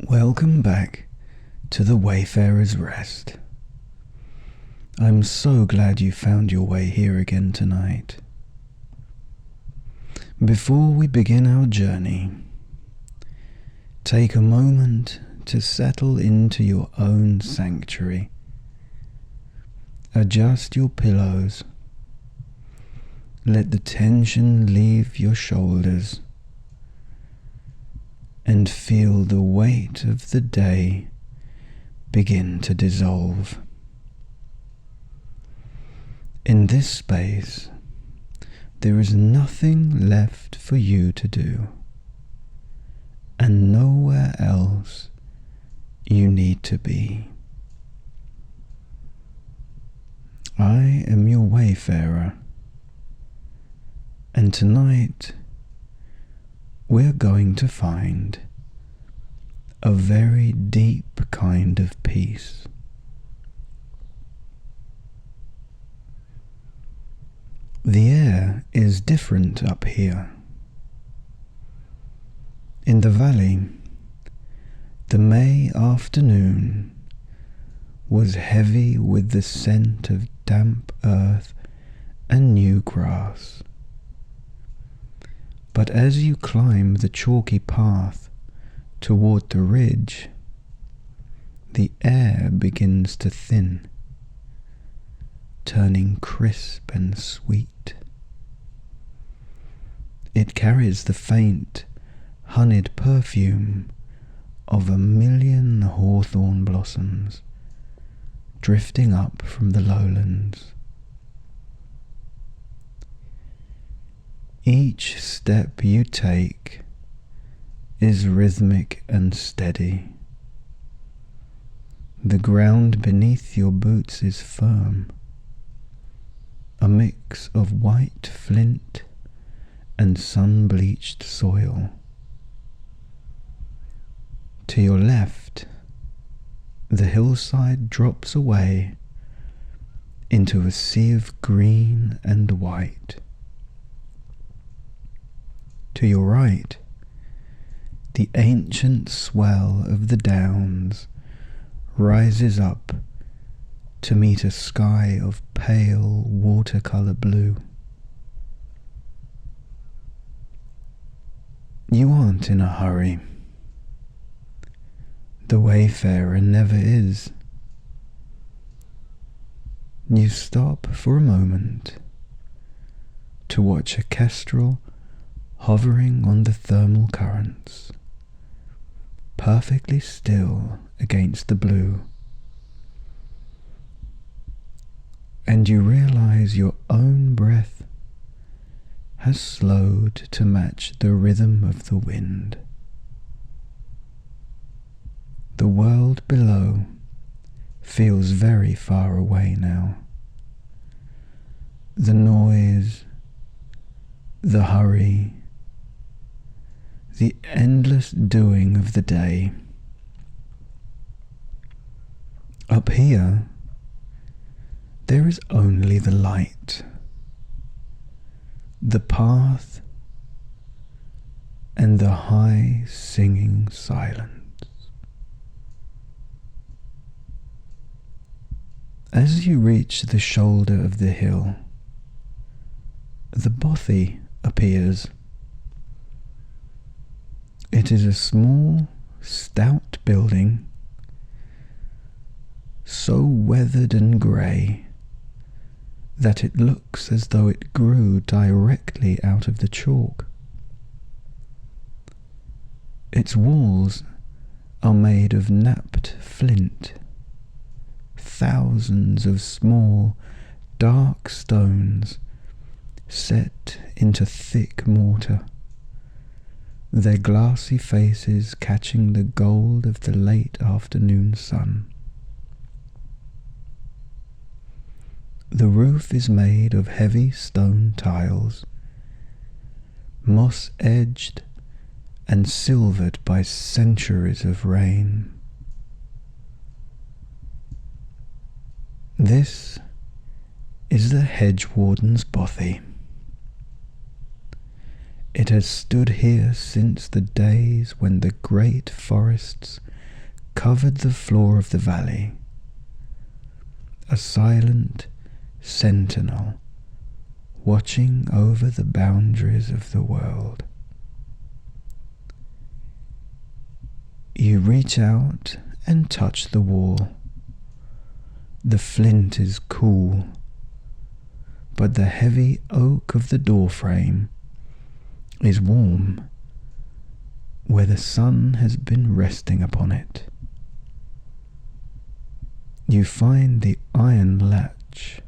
Welcome back to the Wayfarer's Rest. I'm so glad you found your way here again tonight. Before we begin our journey, take a moment to settle into your own sanctuary. Adjust your pillows. Let the tension leave your shoulders and feel the weight of the day begin to dissolve. In this space, there is nothing left for you to do, and nowhere else you need to be. I am your Wayfarer, and tonight we're going to find a very deep kind of peace. The air is different up here. In the valley, the May afternoon was heavy with the scent of damp earth and new grass. But as you climb the chalky path toward the ridge, the air begins to thin, turning crisp and sweet. It carries the faint, honeyed perfume of 1,000,000 hawthorn blossoms drifting up from the lowlands. Each step you take is rhythmic and steady. The ground beneath your boots is firm, a mix of white flint and sun-bleached soil. To your left, the hillside drops away into a sea of green and white. To your right, the ancient swell of the downs rises up to meet a sky of pale watercolor blue. You aren't in a hurry. The Wayfarer never is. You stop for a moment to watch a kestrel hovering on the thermal currents, perfectly still against the blue, and you realize your own breath has slowed to match the rhythm of the wind. The world below feels very far away now. The noise, the hurry, the endless doing of the day. Up here, there is only the light, the path, and the high singing silence. As you reach the shoulder of the hill, the Bothy appears. It is a small, stout building, so weathered and grey that it looks as though it grew directly out of the chalk. Its walls are made of knapped flint, thousands of small, dark stones set into thick mortar, their glassy faces catching the gold of the late afternoon sun. The roof is made of heavy stone tiles, moss-edged and silvered by centuries of rain. This is the hedge warden's bothy. It has stood here since the days when the great forests covered the floor of the valley, a silent sentinel watching over the boundaries of the world. You reach out and touch the wall. The flint is cool, but the heavy oak of the doorframe is warm where the sun has been resting upon it. You find the iron latch,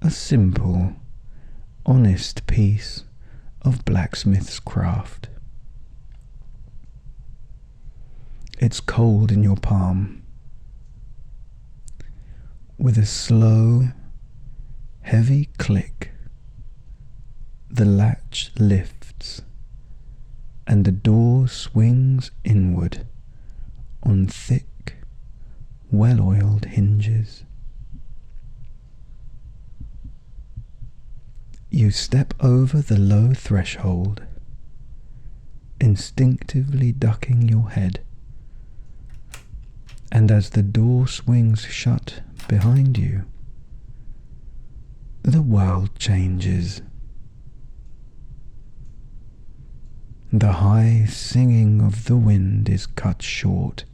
a simple, honest piece of blacksmith's craft. It's cold in your palm. With a slow, heavy click, the latch lifts and the door swings inward on thick, well-oiled hinges. You step over the low threshold, instinctively ducking your head, and as the door swings shut behind you, the world changes. The high singing of the wind is cut short,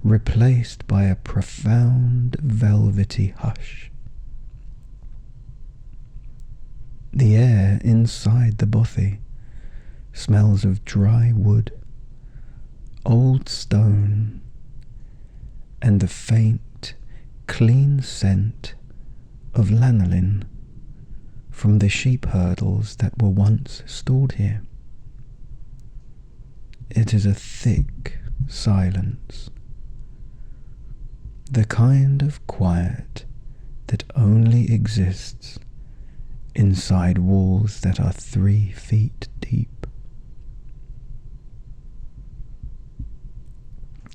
replaced by a profound velvety hush. The air inside the Bothy smells of dry wood, old stone, and the faint, clean scent of lanolin from the sheep hurdles that were once stored here. It is a thick silence, the kind of quiet that only exists inside walls that are 3 feet deep.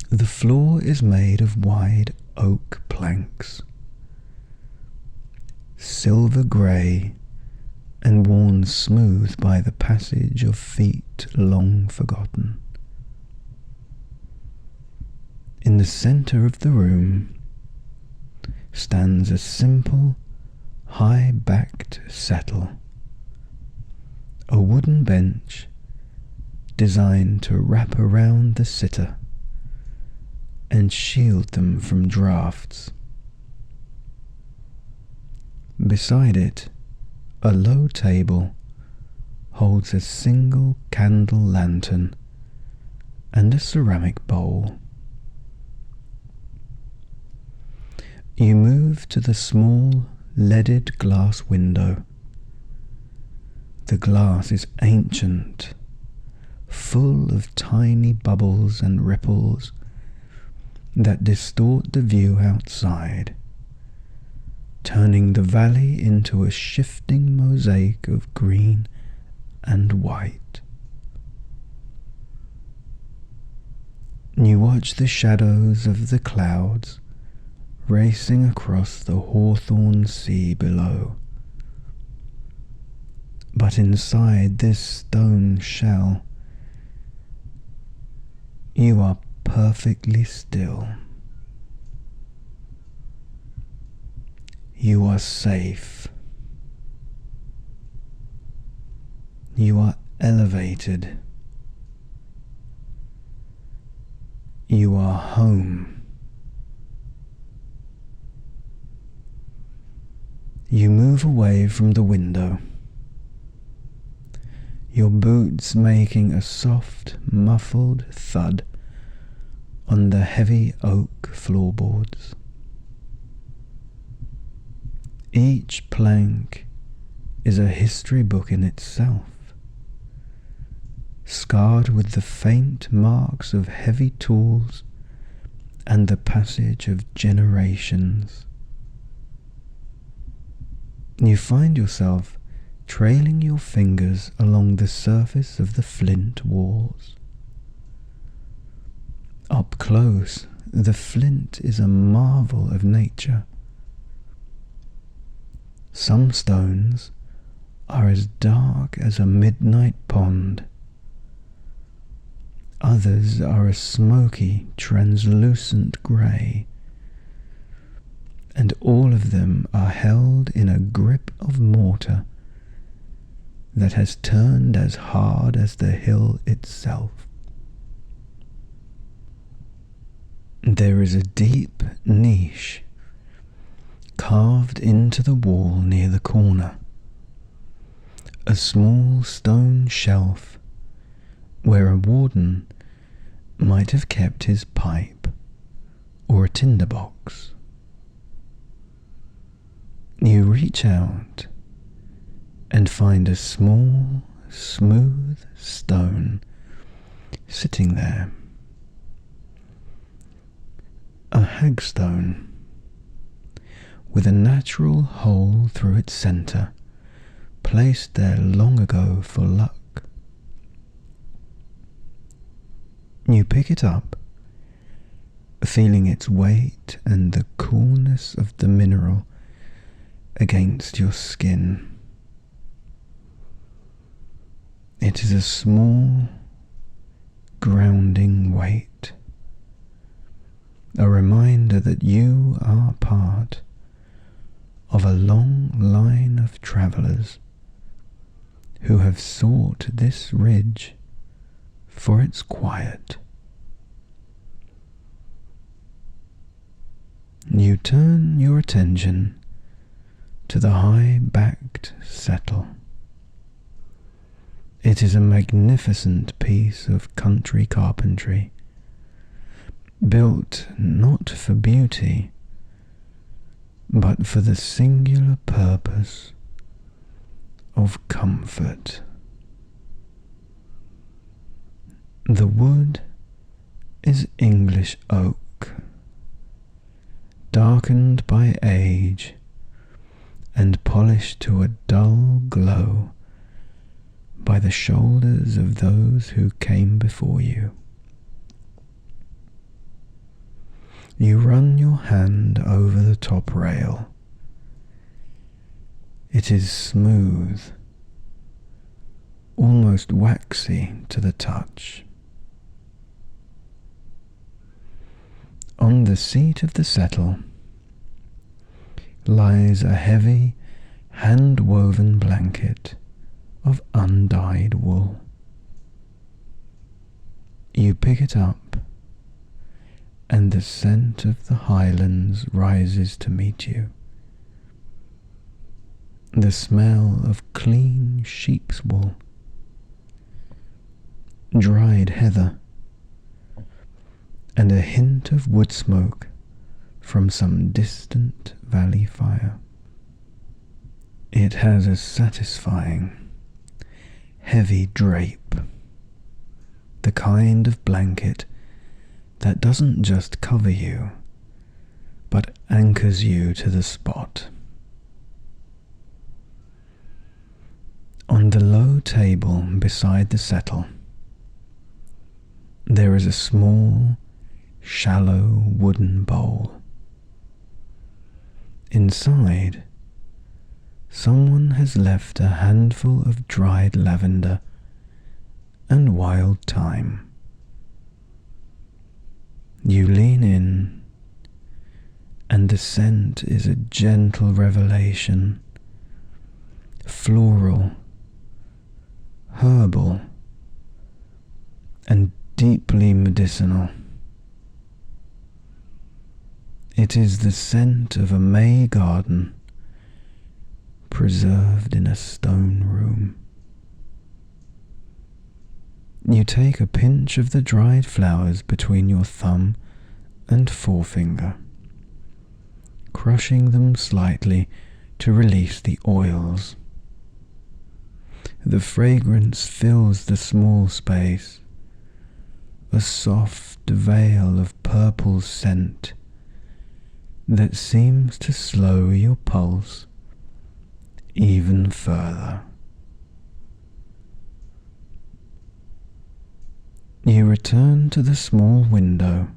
The floor is made of wide oak planks, silver grey and worn smooth by the passage of feet long forgotten. In the centre of the room stands a simple, high-backed settle, a wooden bench designed to wrap around the sitter and shield them from draughts. Beside it, a low table holds a single candle lantern and a ceramic bowl. You move to the small leaded glass window. The glass is ancient, full of tiny bubbles and ripples that distort the view outside, turning the valley into a shifting mosaic of green and white. You watch the shadows of the clouds racing across the hawthorn sea below. But inside this stone shell, you are perfectly still. You are safe. You are elevated. You are home. You move away from the window, your boots making a soft, muffled thud on the heavy oak floorboards. Each plank is a history book in itself, scarred with the faint marks of heavy tools and the passage of generations. You find yourself trailing your fingers along the surface of the flint walls. Up close, the flint is a marvel of nature. Some stones are as dark as a midnight pond. Others are a smoky, translucent grey, and all of them are held in a grip of mortar that has turned as hard as the hill itself. There is a deep niche carved into the wall near the corner, a small stone shelf where a warden might have kept his pipe or a tinderbox. You reach out and find a small, smooth stone sitting there. A hagstone with a natural hole through its centre, placed there long ago for luck. You pick it up, feeling its weight and the coolness of the mineral against your skin. It is a small, grounding weight, a reminder that you are part of a long line of travellers who have sought this ridge for its quiet. You turn your attention to the high-backed settle. It is a magnificent piece of country carpentry, built not for beauty, but for the singular purpose of comfort. The wood is English oak, darkened by age and polished to a dull glow by the shoulders of those who came before you. You run your hand over the top rail. It is smooth, almost waxy to the touch. On the seat of the settle lies a heavy, hand-woven blanket of undyed wool. You pick it up, and the scent of the highlands rises to meet you. The smell of clean sheep's wool, dried heather, and a hint of wood smoke from some distant valley fire. It has a satisfying, heavy drape, the kind of blanket that doesn't just cover you, but anchors you to the spot. On the low table beside the settle, there is a small, shallow wooden bowl. Inside, someone has left a handful of dried lavender and wild thyme. You lean in, and the scent is a gentle revelation, floral, herbal, and deeply medicinal. It is the scent of a May garden preserved in a stone room. You take a pinch of the dried flowers between your thumb and forefinger, crushing them slightly to release the oils. The fragrance fills the small space, a soft veil of purple scent that seems to slow your pulse even further. You return to the small window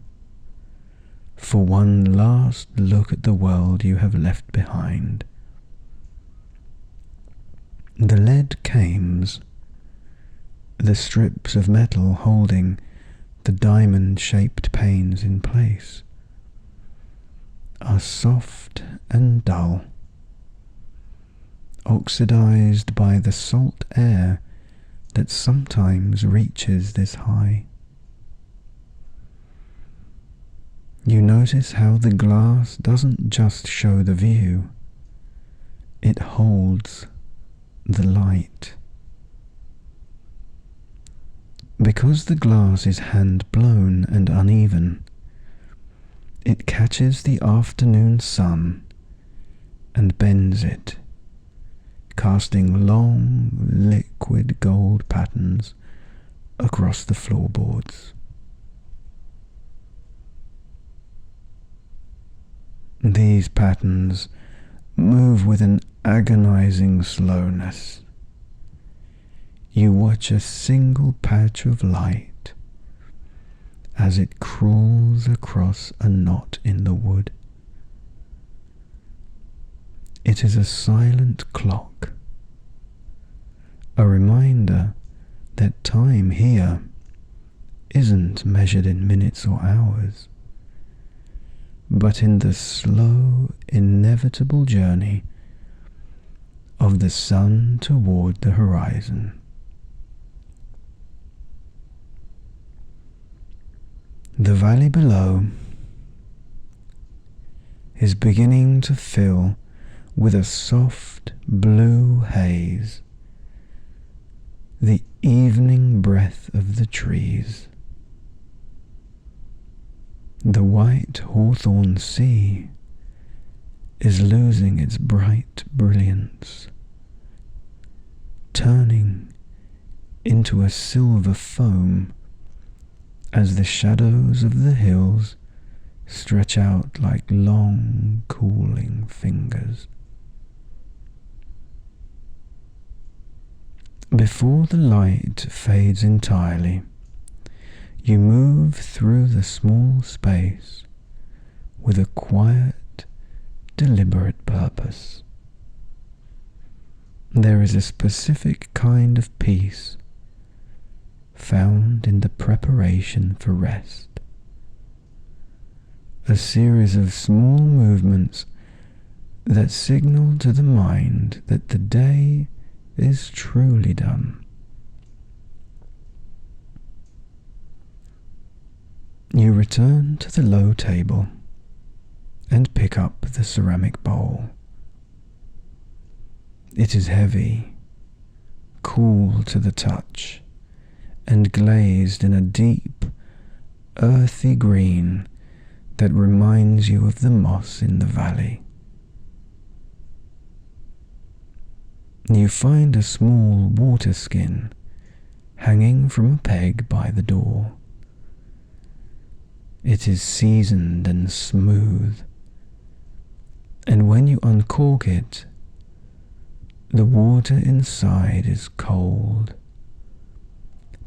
for one last look at the world you have left behind. The lead cames, the strips of metal holding the diamond-shaped panes in place, are soft and dull, oxidized by the salt air that sometimes reaches this high. You notice how the glass doesn't just show the view, it holds the light. Because the glass is hand-blown and uneven, it catches the afternoon sun and bends it, casting long, liquid gold patterns across the floorboards. These patterns move with an agonizing slowness. You watch a single patch of light as it crawls across a knot in the wood. It is a silent clock, a reminder that time here isn't measured in minutes or hours, but in the slow, inevitable journey of the sun toward the horizon. The valley below is beginning to fill with a soft blue haze, the evening breath of the trees. The white hawthorn sea is losing its bright brilliance, turning into a silver foam as the shadows of the hills stretch out like long, cooling fingers. Before the light fades entirely, you move through the small space with a quiet, deliberate purpose. There is a specific kind of peace found in the preparation for rest, a series of small movements that signal to the mind that the day is truly done. You return to the low table and pick up the ceramic bowl. It is heavy, cool to the touch, and glazed in a deep, earthy green that reminds you of the moss in the valley. You find a small water skin hanging from a peg by the door. It is seasoned and smooth, and when you uncork it, the water inside is cold,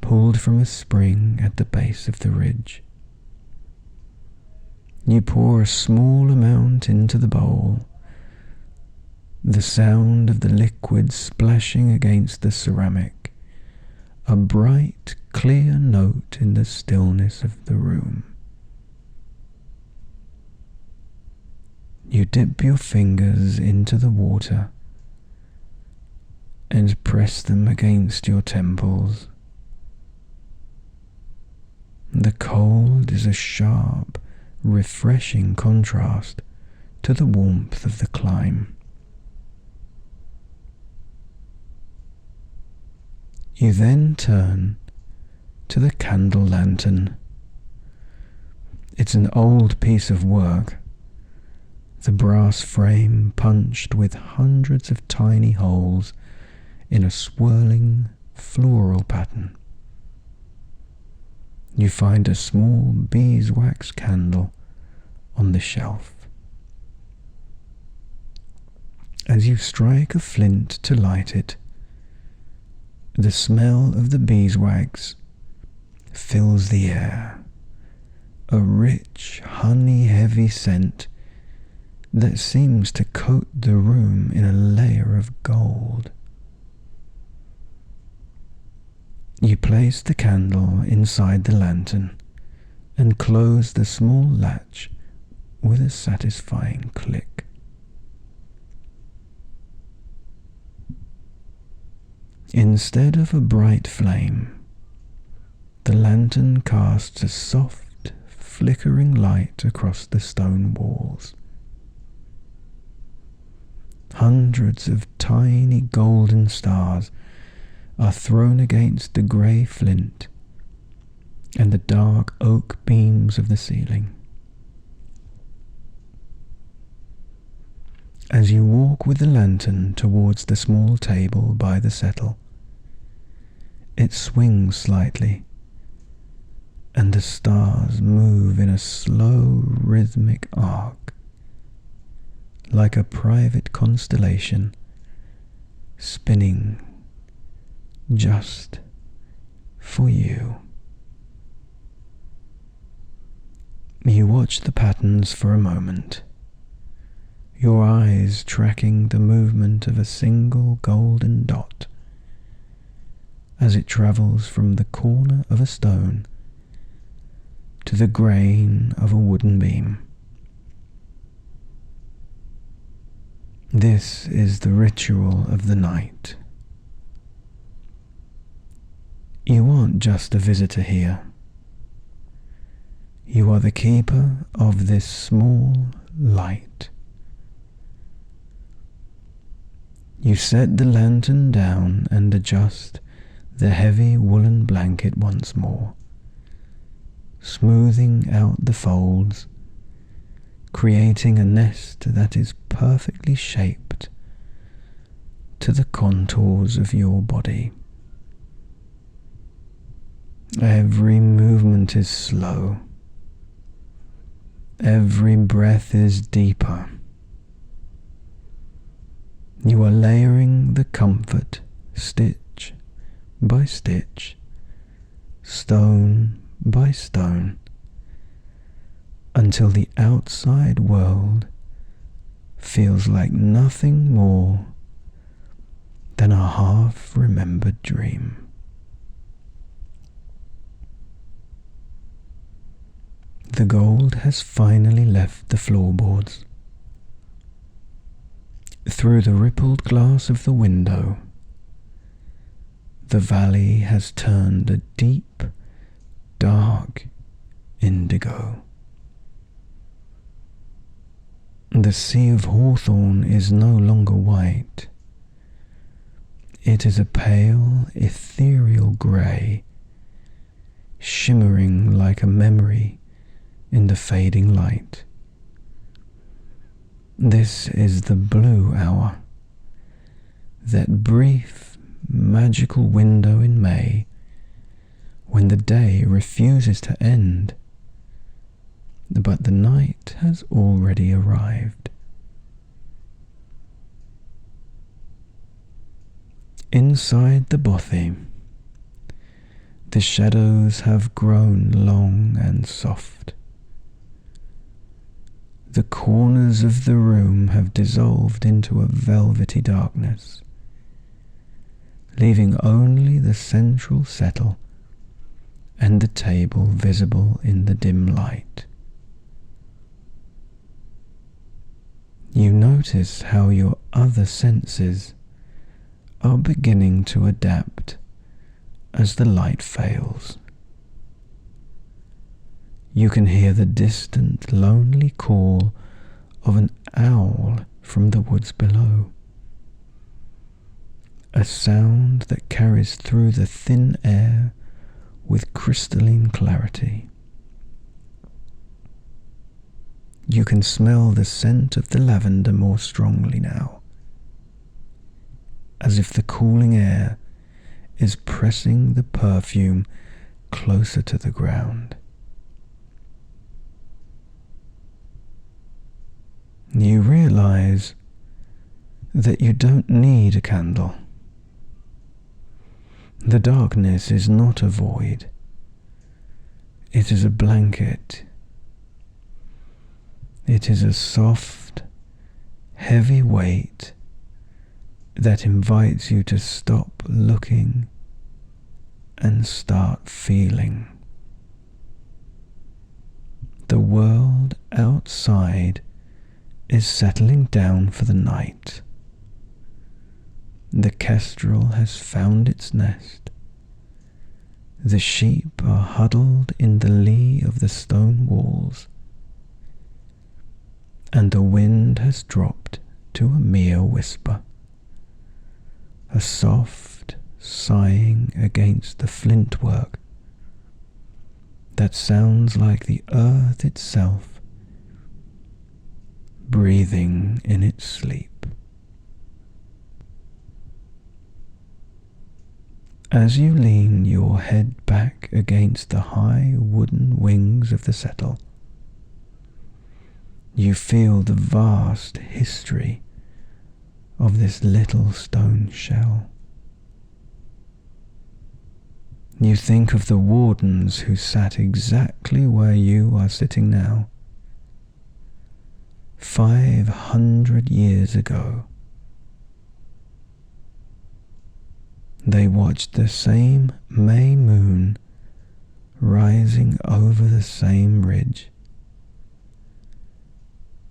pulled from a spring at the base of the ridge. You pour a small amount into the bowl, the sound of the liquid splashing against the ceramic, a bright, clear note in the stillness of the room. You dip your fingers into the water and press them against your temples. The cold is a sharp, refreshing contrast to the warmth of the climb. You then turn to the candle lantern. It's an old piece of work, the brass frame punched with hundreds of tiny holes in a swirling floral pattern. You find a small beeswax candle on the shelf. As you strike a flint to light it, the smell of the beeswax fills the air, a rich, honey-heavy scent that seems to coat the room in a layer of gold. You place the candle inside the lantern and close the small latch with a satisfying click. Instead of a bright flame, the lantern casts a soft, flickering light across the stone walls. Hundreds of tiny golden stars are thrown against the grey flint and the dark oak beams of the ceiling. As you walk with the lantern towards the small table by the settle, it swings slightly, and the stars move in a slow, rhythmic arc, like a private constellation spinning just for you. You watch the patterns for a moment, your eyes tracking the movement of a single golden dot as it travels from the corner of a stone to the grain of a wooden beam. This is the ritual of the night. You aren't just a visitor here. You are the keeper of this small light. You set the lantern down and adjust the heavy woolen blanket once more, smoothing out the folds, creating a nest that is perfectly shaped to the contours of your body. Every movement is slow. Every breath is deeper. You are layering the comfort stitch by stitch, stone by stone, until the outside world feels like nothing more than a half-remembered dream. The gold has finally left the floorboards. Through the rippled glass of the window, the valley has turned a deep, dark indigo. The sea of hawthorn is no longer white. It is a pale, ethereal grey, shimmering like a memory in the fading light. This is the blue hour, that brief, magical window in May when the day refuses to end, but the night has already arrived. Inside the Bothy, the shadows have grown long and soft. The corners of the room have dissolved into a velvety darkness, leaving only the central settle and the table visible in the dim light. You notice how your other senses are beginning to adapt as the light fails. You can hear the distant, lonely call of an owl from the woods below, a sound that carries through the thin air with crystalline clarity. You can smell the scent of the lavender more strongly now, as if the cooling air is pressing the perfume closer to the ground. You realize that you don't need a candle. The darkness is not a void. It is a blanket. It is a soft, heavy weight that invites you to stop looking and start feeling. The world outside is settling down for the night. The kestrel has found its nest. The sheep are huddled in the lee of the stone walls, and the wind has dropped to a mere whisper, a soft sighing against the flintwork that sounds like the earth itself breathing in its sleep. As you lean your head back against the high wooden wings of the settle, you feel the vast history of this little stone shell. You think of the wardens who sat exactly where you are sitting now, 500 years ago. They watched the same May moon rising over the same ridge.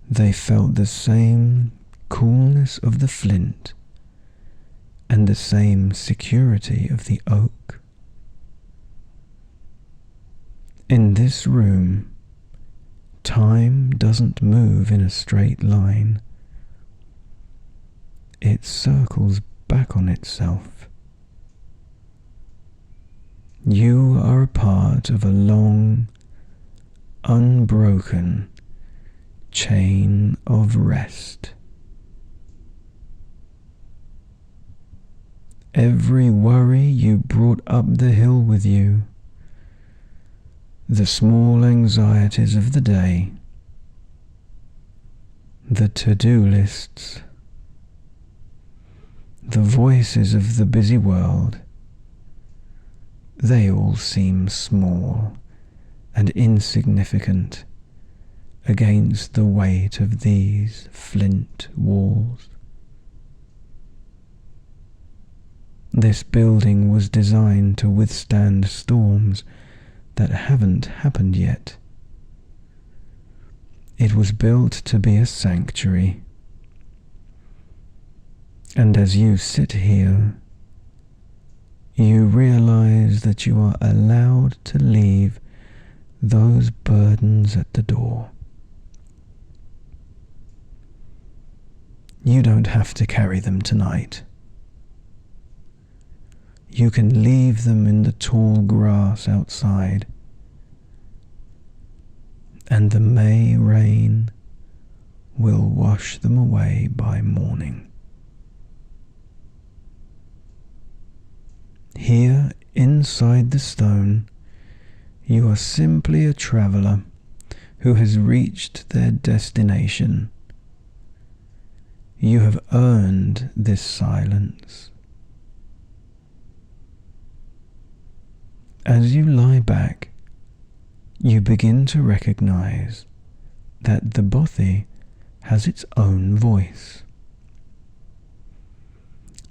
They felt the same coolness of the flint and the same security of the oak. In this room, time doesn't move in a straight line. It circles back on itself. You are a part of a long, unbroken chain of rest. Every worry you brought up the hill with you, the small anxieties of the day, the to-do lists, the voices of the busy world, they all seem small and insignificant against the weight of these flint walls. This building was designed to withstand storms that haven't happened yet. It was built to be a sanctuary. And as you sit here, you realize that you are allowed to leave those burdens at the door. You don't have to carry them tonight. You can leave them in the tall grass outside, and the May rain will wash them away by morning. Here, inside the stone, you are simply a traveler who has reached their destination. You have earned this silence. As you lie back, you begin to recognize that the Bothy has its own voice.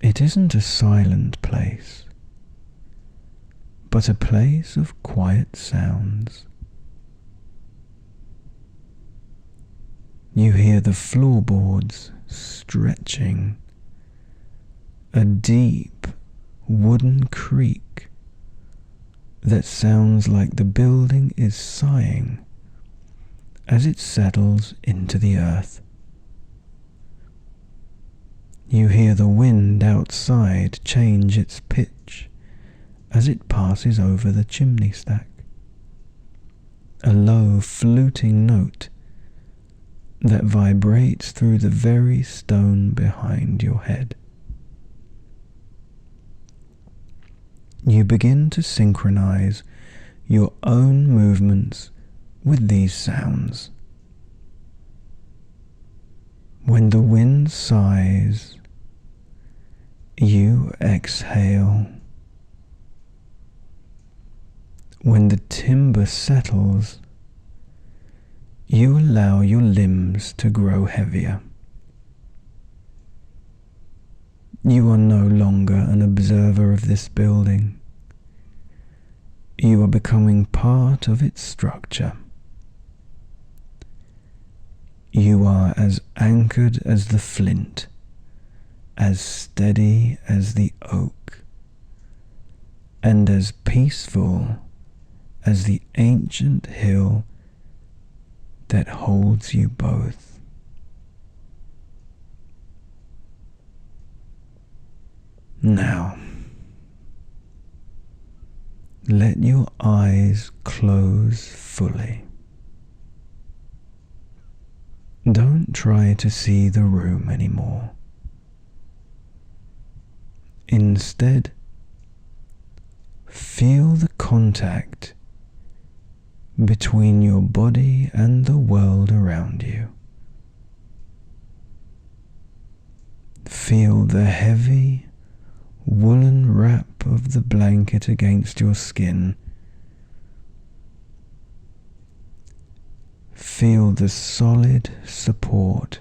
It isn't a silent place, but a place of quiet sounds. You hear the floorboards stretching, a deep wooden creak that sounds like the building is sighing as it settles into the earth. You hear the wind outside change its pitch as it passes over the chimney stack, a low fluting note that vibrates through the very stone behind your head. You begin to synchronize your own movements with these sounds. When the wind sighs, you exhale. When the timber settles, you allow your limbs to grow heavier. You are no longer an observer of this building. You are becoming part of its structure. You are as anchored as the flint, as steady as the oak, and as peaceful as the ancient hill that holds you both. Now, let your eyes close fully. Don't try to see the room anymore. Instead, feel the contact between your body and the world around you. Feel the heavy woolen wrap of the blanket against your skin. Feel the solid support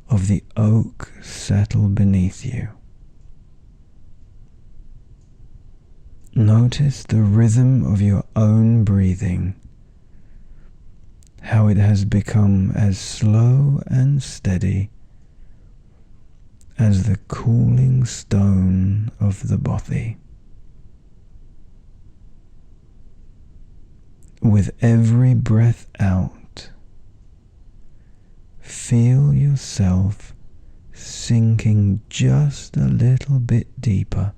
of the oak settle beneath you. Notice the rhythm of your own breathing, how it has become as slow and steady as the cooling stone of the Bothy. With every breath out, feel yourself sinking just a little bit deeper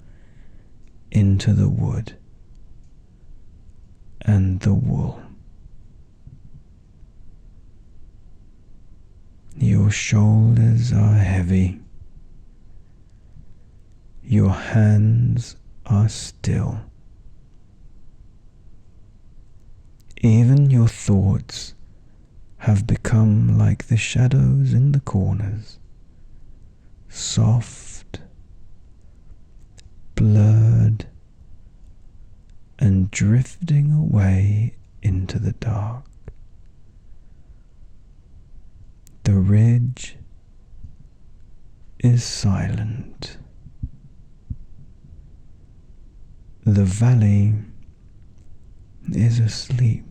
into the wood and the wool. Your shoulders are heavy. Your hands are still. Even your thoughts have become like the shadows in the corners, soft, blurred, and drifting away into the dark. The ridge is silent. The valley is asleep.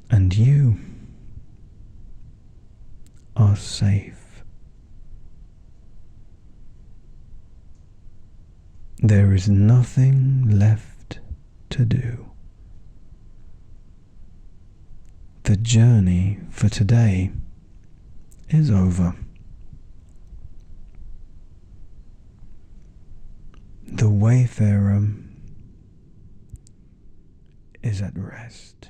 And you are safe. There is nothing left to do. The journey for today is over. The Wayfarer is at rest.